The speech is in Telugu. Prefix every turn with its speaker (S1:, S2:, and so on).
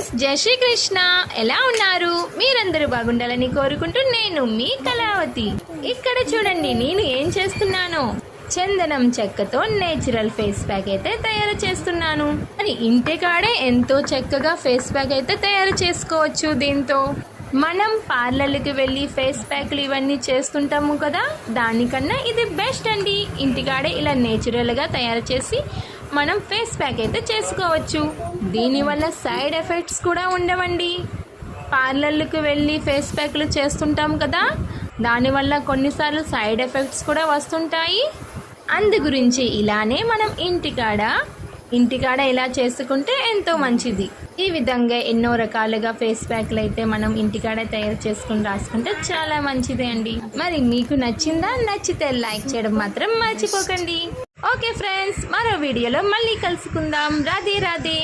S1: ఫ్రెండ్స్, జై శ్రీకృష్ణ. ఎలా ఉన్నారు? మీరందరూ బాగుండాలని కోరుకుంటూ నేను మీ కళావతి. ఇక్కడ చూడండి నేను ఏం చేస్తున్నానో. చందనం చెక్కతో నేచురల్ ఫేస్ ప్యాక్ అయితే తయారు చేస్తున్నాను. మరి ఇంటికాడే ఎంతో చక్కగా ఫేస్ ప్యాక్ అయితే తయారు చేసుకోవచ్చు. దీంతో మనం పార్లర్కి వెళ్ళి ఫేస్ ప్యాక్లు ఇవన్నీ చేస్తుంటాము కదా, దానికన్నా ఇది బెస్ట్ అండి. ఇంటికాడే ఇలా నేచురల్గా తయారు చేసి మనం ఫేస్ ప్యాక్ అయితే చేసుకోవచ్చు. దీనివల్ల సైడ్ ఎఫెక్ట్స్ కూడా ఉండవండి. పార్లర్లకు వెళ్ళి ఫేస్ ప్యాక్లు చేస్తుంటాం కదా, దానివల్ల కొన్నిసార్లు సైడ్ ఎఫెక్ట్స్ కూడా వస్తుంటాయి. అందు గురించి ఇలానే మనం ఇంటికాడ ఇలా చేసుకుంటే ఎంతో మంచిది. ఈ విధంగా ఎన్నో రకాలుగా ఫేస్ ప్యాక్లు అయితే మనం ఇంటికాడ తయారు చేసుకుని రాసుకుంటే చాలా మంచిది అండి. మరి మీకు నచ్చిందా? నచ్చితే లైక్ చేయడం మాత్రం మర్చిపోకండి. ఓకే ఫ్రెండ్స్, మరో వీడియోలో మళ్ళీ కలుసుకుందాం. రాధే రాధే.